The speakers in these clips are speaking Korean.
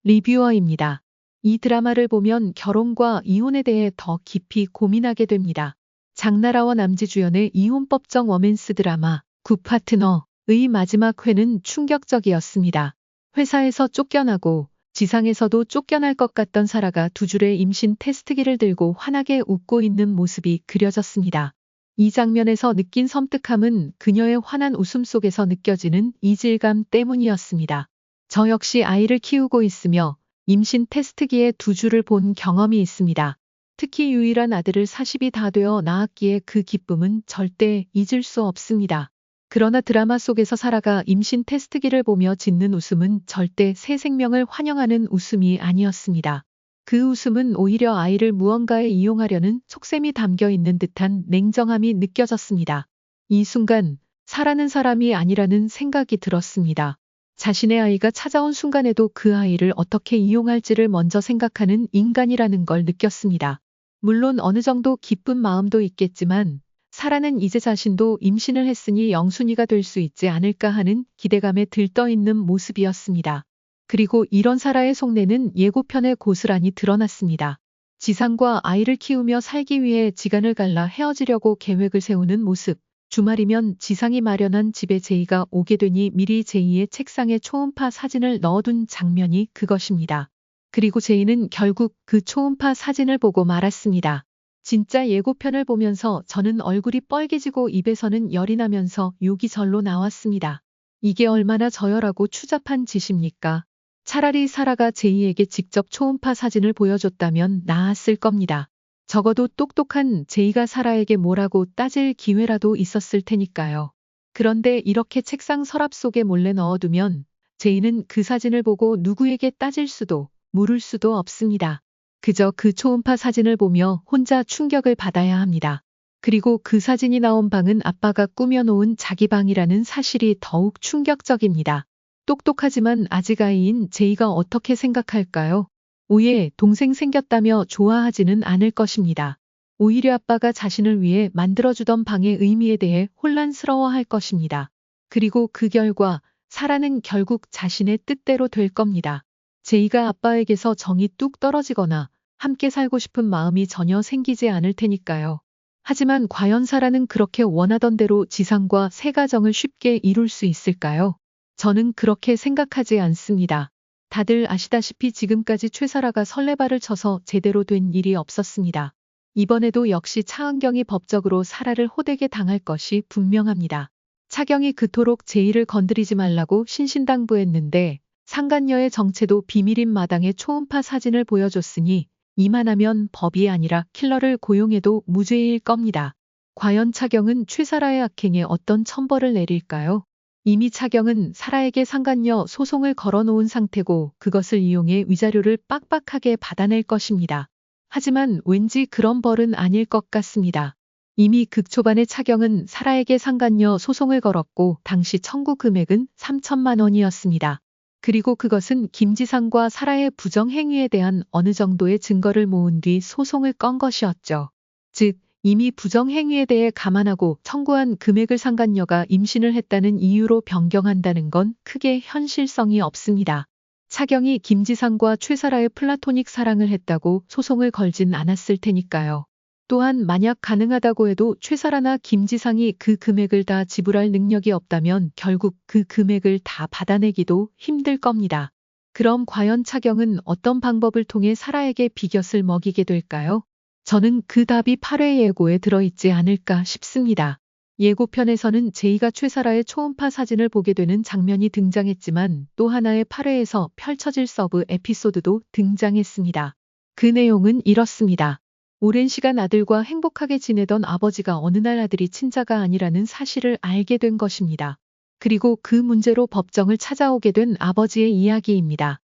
리뷰어입니다. 이 드라마를 보면 결혼과 이혼에 대해 더 깊이 고민하게 됩니다. 장나라와 남지주연의 이혼법정 워맨스 드라마 굿파트너의 마지막 회는 충격적이었습니다. 회사에서 쫓겨나고 지상에서도 쫓겨날 것 같던 사라가 두 줄의 임신 테스트기를 들고 환하게 웃고 있는 모습이 그려졌습니다. 이 장면에서 느낀 섬뜩함은 그녀의 환한 웃음 속에서 느껴지는 이질감 때문이었습니다. 저 역시 아이를 키우고 있으며 임신 테스트기에 두 줄을 본 경험이 있습니다. 특히 유일한 아들을 40이 다 되어 낳았기에 그 기쁨은 절대 잊을 수 없습니다. 그러나 드라마 속에서 사라가 임신 테스트기를 보며 짓는 웃음은 절대 새 생명을 환영하는 웃음이 아니었습니다. 그 웃음은 오히려 아이를 무언가에 이용하려는 속셈이 담겨 있는 듯한 냉정함이 느껴졌습니다. 이 순간 사라는 사람이 아니라는 생각이 들었습니다. 자신의 아이가 찾아온 순간에도 그 아이를 어떻게 이용할지를 먼저 생각하는 인간이라는 걸 느꼈습니다. 물론 어느 정도 기쁜 마음도 있겠지만 사라는 이제 자신도 임신을 했으니 영순이가 될 수 있지 않을까 하는 기대감에 들떠있는 모습이었습니다. 그리고 이런 사라의 속내는 예고편에 고스란히 드러났습니다. 지상과 아이를 키우며 살기 위해 지간을 갈라 헤어지려고 계획을 세우는 모습. 주말이면 지상이 마련한 집에 제이가 오게 되니 미리 제이의 책상에 초음파 사진을 넣어둔 장면이 그것입니다. 그리고 제이는 결국 그 초음파 사진을 보고 말았습니다. 진짜 예고편을 보면서 저는 얼굴이 뻘개지고 입에서는 열이 나면서 욕이 절로 나왔습니다. 이게 얼마나 저열하고 추잡한 짓입니까? 차라리 사라가 제이에게 직접 초음파 사진을 보여줬다면 나았을 겁니다. 적어도 똑똑한 제이가 사라에게 뭐라고 따질 기회라도 있었을 테니까요. 그런데 이렇게 책상 서랍 속에 몰래 넣어두면 제이는 그 사진을 보고 누구에게 따질 수도 물을 수도 없습니다. 그저 그 초음파 사진을 보며 혼자 충격을 받아야 합니다. 그리고 그 사진이 나온 방은 아빠가 꾸며놓은 자기 방이라는 사실이 더욱 충격적입니다. 똑똑하지만 아직 아이인 제이가 어떻게 생각할까요? 오예, 동생 생겼다며 좋아하지는 않을 것입니다. 오히려 아빠가 자신을 위해 만들어주던 방의 의미에 대해 혼란스러워할 것입니다. 그리고 그 결과 사라는 결국 자신의 뜻대로 될 겁니다. 제이가 아빠에게서 정이 뚝 떨어지거나 함께 살고 싶은 마음이 전혀 생기지 않을 테니까요. 하지만 과연 사라는 그렇게 원하던 대로 지상과 새 가정을 쉽게 이룰 수 있을까요? 저는 그렇게 생각하지 않습니다. 다들 아시다시피 지금까지 최사라가 설레발을 쳐서 제대로 된 일이 없었습니다. 이번에도 역시 차은경이 법적으로 사라를 호되게 당할 것이 분명합니다. 차경이 그토록 제이를 건드리지 말라고 신신당부했는데 상간녀의 정체도 비밀인 마당에 초음파 사진을 보여줬으니 이만하면 법이 아니라 킬러를 고용해도 무죄일 겁니다. 과연 차경은 최사라의 악행에 어떤 처벌을 내릴까요? 이미 차경은 사라에게 상간녀 소송을 걸어놓은 상태고 그것을 이용해 위자료를 빡빡하게 받아낼 것입니다. 하지만 왠지 그런 벌은 아닐 것 같습니다. 이미 극초반에 차경은 사라에게 상간녀 소송을 걸었고 당시 청구 금액은 3천만 원이었습니다. 그리고 그것은 김지상과 사라의 부정행위에 대한 어느 정도의 증거를 모은 뒤 소송을 건 것이었죠. 즉, 이미 부정행위에 대해 감안하고 청구한 금액을 상간녀가 임신을 했다는 이유로 변경한다는 건 크게 현실성이 없습니다. 차경이 김지상과 최사라의 플라토닉 사랑을 했다고 소송을 걸진 않았을 테니까요. 또한 만약 가능하다고 해도 최사라나 김지상이 그 금액을 다 지불할 능력이 없다면 결국 그 금액을 다 받아내기도 힘들 겁니다. 그럼 과연 차경은 어떤 방법을 통해 사라에게 비곁을 먹이게 될까요? 저는 그 답이 8회 예고에 들어있지 않을까 싶습니다. 예고편에서는 제이가 최사라의 초음파 사진을 보게 되는 장면이 등장했지만 또 하나의 8회에서 펼쳐질 서브 에피소드도 등장했습니다. 그 내용은 이렇습니다. 오랜 시간 아들과 행복하게 지내던 아버지가 어느 날 아들이 친자가 아니라는 사실을 알게 된 것입니다. 그리고 그 문제로 법정을 찾아오게 된 아버지의 이야기입니다.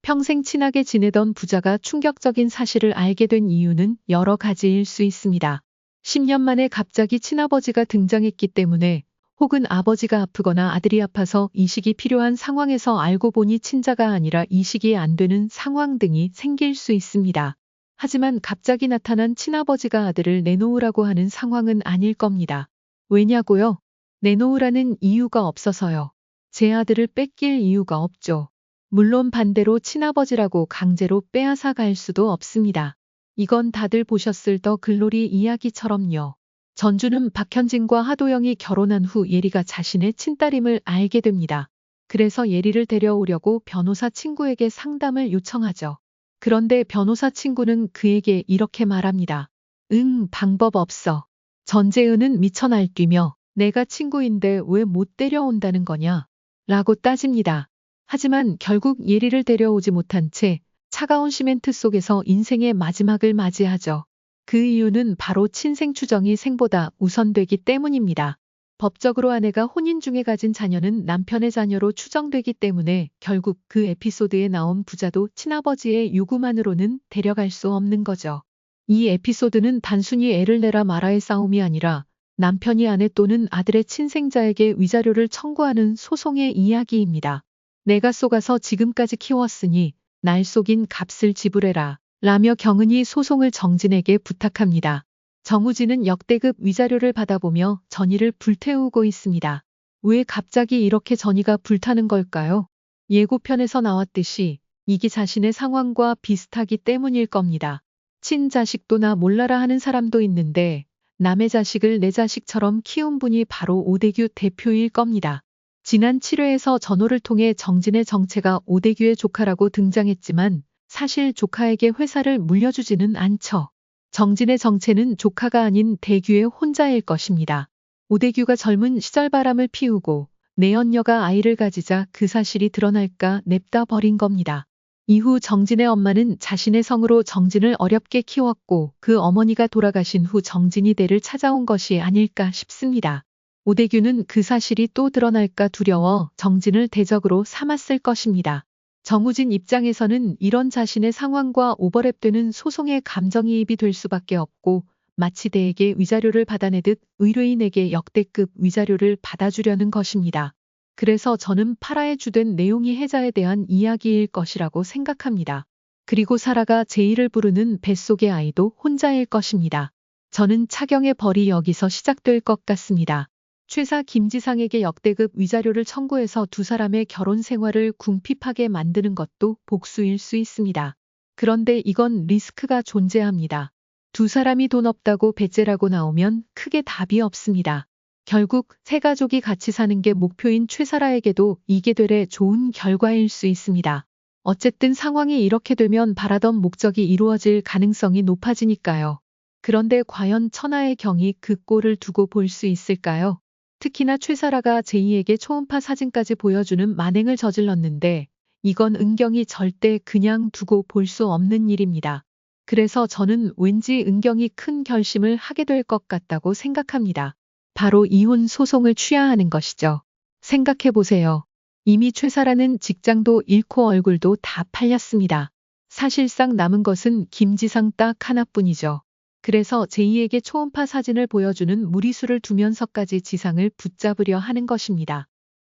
평생 친하게 지내던 부자가 충격적인 사실을 알게 된 이유는 여러 가지일 수 있습니다. 10년 만에 갑자기 친아버지가 등장했기 때문에 혹은 아버지가 아프거나 아들이 아파서 이식이 필요한 상황에서 알고 보니 친자가 아니라 이식이 안 되는 상황 등이 생길 수 있습니다. 하지만 갑자기 나타난 친아버지가 아들을 내놓으라고 하는 상황은 아닐 겁니다. 왜냐고요? 내놓으라는 이유가 없어서요. 제 아들을 뺏길 이유가 없죠. 물론 반대로 친아버지라고 강제로 빼앗아 갈 수도 없습니다. 이건 다들 보셨을 더 글로리 이야기처럼요. 전주는 박현진과 하도영이 결혼한 후 예리가 자신의 친딸임을 알게 됩니다. 그래서 예리를 데려오려고 변호사 친구에게 상담을 요청하죠. 그런데 변호사 친구는 그에게 이렇게 말합니다. 응, 방법 없어. 전재은은 미쳐 날뛰며 내가 친구인데 왜 못 데려온다는 거냐? 라고 따집니다. 하지만 결국 예리를 데려오지 못한 채 차가운 시멘트 속에서 인생의 마지막을 맞이하죠. 그 이유는 바로 친생 추정이 생보다 우선되기 때문입니다. 법적으로 아내가 혼인 중에 가진 자녀는 남편의 자녀로 추정되기 때문에 결국 그 에피소드에 나온 부자도 친아버지의 요구만으로는 데려갈 수 없는 거죠. 이 에피소드는 단순히 애를 내라 마라의 싸움이 아니라 남편이 아내 또는 아들의 친생자에게 위자료를 청구하는 소송의 이야기입니다. 내가 속아서 지금까지 키웠으니 날 속인 값을 지불해라 라며 경은이 소송을 정진에게 부탁합니다. 정우진은 역대급 위자료를 받아보며 전이를 불태우고 있습니다. 왜 갑자기 이렇게 전이가 불타는 걸까요? 예고편에서 나왔듯이 이기 자신의 상황과 비슷하기 때문일 겁니다. 친자식도 나 몰라라 하는 사람도 있는데 남의 자식을 내 자식처럼 키운 분이 바로 오대규 대표일 겁니다. 지난 7회에서 전호를 통해 정진의 정체가 오대규의 조카라고 등장했지만 사실 조카에게 회사를 물려주지는 않죠. 정진의 정체는 조카가 아닌 대규의 혼자일 것입니다. 오대규가 젊은 시절 바람을 피우고 내연녀가 아이를 가지자 그 사실이 드러날까 냅다 버린 겁니다. 이후 정진의 엄마는 자신의 성으로 정진을 어렵게 키웠고 그 어머니가 돌아가신 후 정진이 대를 찾아온 것이 아닐까 싶습니다. 오대규는 그 사실이 또 드러날까 두려워 정진을 대적으로 삼았을 것입니다. 정우진 입장에서는 이런 자신의 상황과 오버랩되는 소송에 감정이입이 될 수밖에 없고 마치 대에게 위자료를 받아내듯 의뢰인에게 역대급 위자료를 받아주려는 것입니다. 그래서 저는 파라에 주된 내용이 혜자에 대한 이야기일 것이라고 생각합니다. 그리고 사라가 제이를 부르는 뱃속의 아이도 혼자일 것입니다. 저는 차경의 벌이 여기서 시작될 것 같습니다. 최사 김지상에게 역대급 위자료를 청구해서 두 사람의 결혼 생활을 궁핍하게 만드는 것도 복수일 수 있습니다. 그런데 이건 리스크가 존재합니다. 두 사람이 돈 없다고 배째라고 나오면 크게 답이 없습니다. 결국 세 가족이 같이 사는 게 목표인 최사라에게도 이게 되레 좋은 결과일 수 있습니다. 어쨌든 상황이 이렇게 되면 바라던 목적이 이루어질 가능성이 높아지니까요. 그런데 과연 천하의 경이 그 꼴을 두고 볼 수 있을까요? 특히나 최사라가 제이에게 초음파 사진까지 보여주는 만행을 저질렀는데 이건 은경이 절대 그냥 두고 볼 수 없는 일입니다. 그래서 저는 왠지 은경이 큰 결심을 하게 될 것 같다고 생각합니다. 바로 이혼 소송을 취하하는 것이죠. 생각해보세요. 이미 최사라는 직장도 잃고 얼굴도 다 팔렸습니다. 사실상 남은 것은 김지상 딱 하나뿐이죠. 그래서 제이에게 초음파 사진을 보여주는 무리수를 두면서까지 지상을 붙잡으려 하는 것입니다.